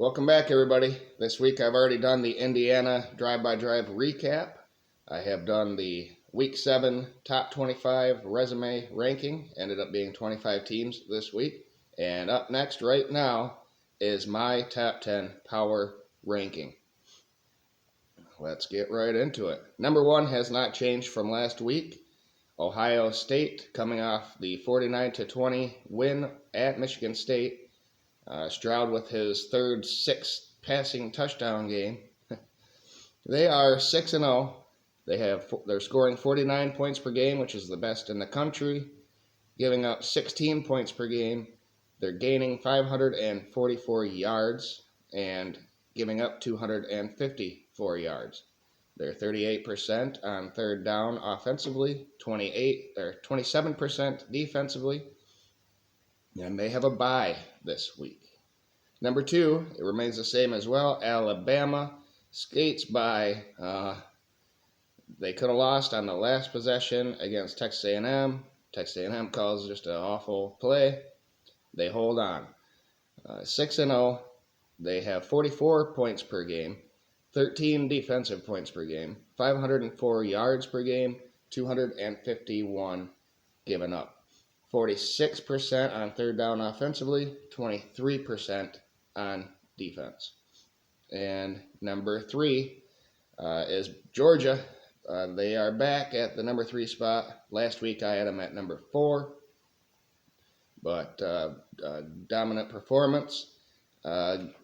Welcome back, everybody. This week I've already done the Indiana drive-by-drive recap. I have done the Week 7 Top 25 resume ranking. Ended up being 25 teams this week. And up next right now is my Top 10 power ranking. Let's get right into it. Number 1 has not changed from last week. Ohio State coming off the 49-20 win at Michigan State. Stroud with his third 6 passing touchdown game. They are 6-0. They're scoring 49 points per game, which is the best in the country, giving up 16 points per game. They're gaining 544 yards and giving up 254 yards. They're 38% on third down offensively, 27% defensively, and they have a bye this week. Number 2, it remains the same as well. Alabama skates by. They could have lost on the last possession against Texas A&M. Texas A&M calls just an awful play. They hold on. 6-0. They have 44 points per game, 13 defensive points per game, 504 yards per game, 251 given up. 46% on third down offensively, 23% on defense. And number 3 is Georgia. They are back at the number 3 spot. Last week I had them at number 4, but dominant performance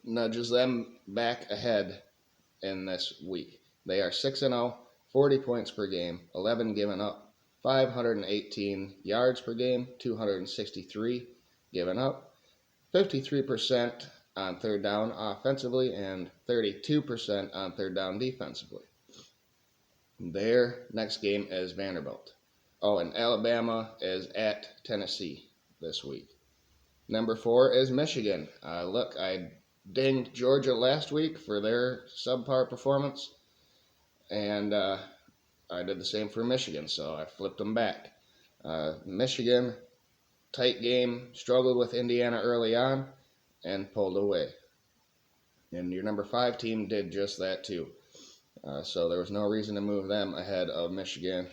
nudges them back ahead in this week. They are 6-0, 40 points per game, 11 given up, 518 yards per game, 263 given up, 53% on third down offensively, and 32% on third down defensively. Their next game is Vanderbilt. Oh, and Alabama is at Tennessee this week. Number 4 is Michigan. Look, I dinged Georgia last week for their subpar performance, and I did the same for Michigan, so I flipped them back. Michigan, tight game, struggled with Indiana early on, and pulled away. And your number 5 team did just that too. So there was no reason to move them ahead of Michigan.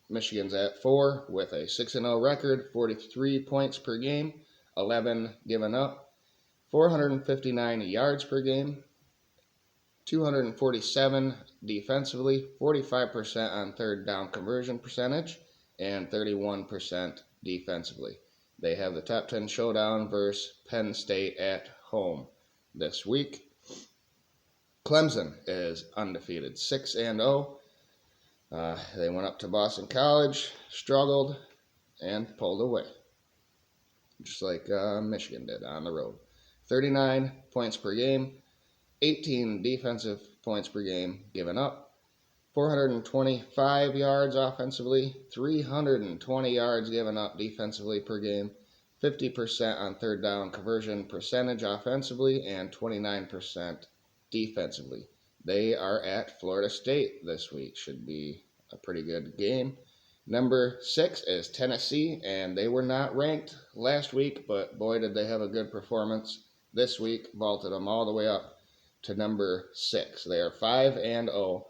Michigan's at 4 with a 6-0 record, 43 points per game, 11 given up, 459 yards per game, 247 defensively, 45% on third down conversion percentage, and 31% defensively. They have the top 10 showdown versus Penn State at home this week. Clemson is undefeated, 6-0. They went up to Boston College, struggled, and pulled away, just like Michigan did on the road. 39 points per game, 18 defensive points per game given up, 425 yards offensively, 320 yards given up defensively per game, 50% on third down conversion percentage offensively, and 29% defensively. They are at Florida State this week. Should be a pretty good game. Number 6 is Tennessee, and they were not ranked last week, but boy, did they have a good performance this week. Vaulted them all the way up to number 6. They are 5-0.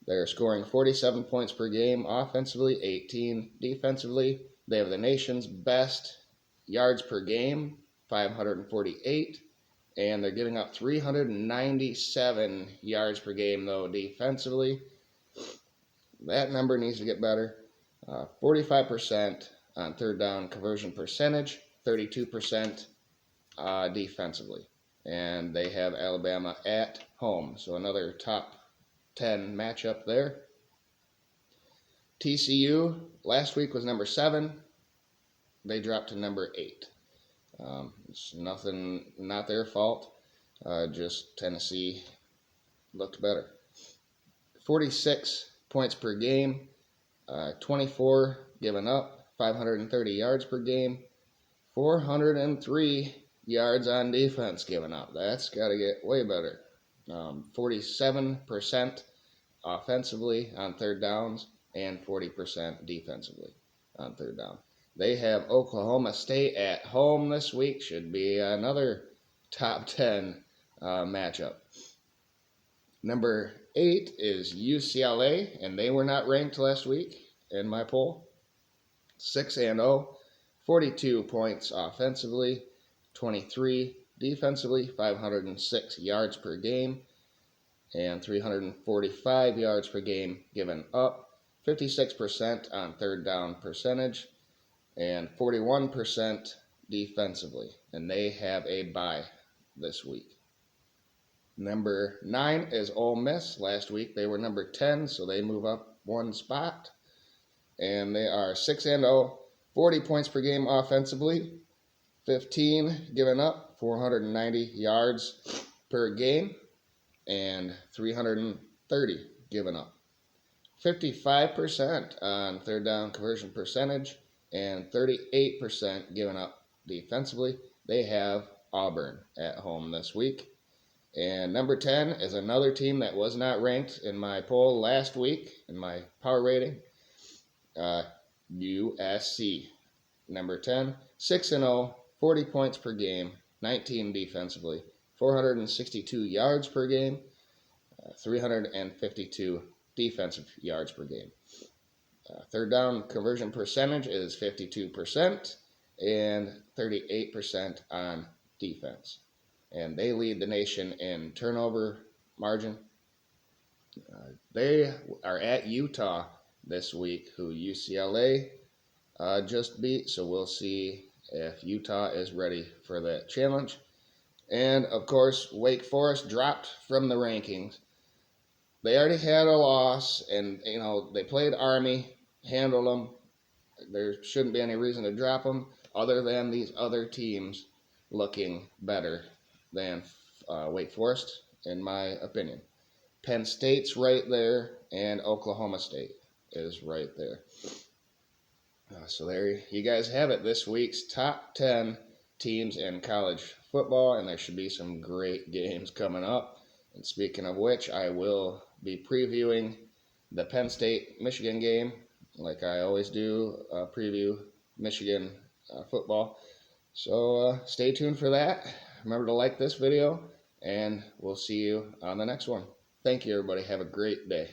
They're scoring 47 points per game offensively, 18 defensively. They have the nation's best yards per game, 548. And they're giving up 397 yards per game, though, defensively. That number needs to get better. 45% on third down conversion percentage, 32% defensively. And they have Alabama at home, so another top 10 matchup there. TCU last week was number 7. They dropped to number 8. It's nothing, not their fault. Just Tennessee looked better. 46 points per game, 24 given up, 530 yards per game, 403 yards on defense given up. That's got to get way better. 47% offensively on third downs and 40% defensively on third down. They have Oklahoma State at home this week. Should be another top 10 matchup. Number 8 is UCLA, and they were not ranked last week in my poll. 6-0, 42 points offensively, 23 defensively, 506 yards per game, and 345 yards per game given up, 56% on third down percentage, and 41% defensively. And they have a bye this week. Number 9 is Ole Miss. Last week they were number 10, so they move up one spot. And they are 6-0, 40 points per game offensively, 15 given up, 490 yards per game, and 330 given up. 55% on third down conversion percentage, and 38% given up defensively. They have Auburn at home this week. And number 10 is another team that was not ranked in my poll last week in my power rating. USC. Number 10, 6-0, 40 points per game, 19 defensively, 462 yards per game, 352 defensive yards per game. Third down conversion percentage is 52% and 38% on defense. And they lead the nation in turnover margin. They are at Utah this week, who UCLA just beat. So we'll see if Utah is ready for that challenge. And, of course, Wake Forest dropped from the rankings. They already had a loss, and, they played Army, handled them. There shouldn't be any reason to drop them other than these other teams looking better than Wake Forest, in my opinion. Penn State's right there, and Oklahoma State is right there. So there you guys have it, this week's top 10 teams in college football, and there should be some great games coming up. And speaking of which, I will be previewing the Penn State-Michigan game, like I always do, preview Michigan football. So stay tuned for that. Remember to like this video, and we'll see you on the next one. Thank you, everybody. Have a great day.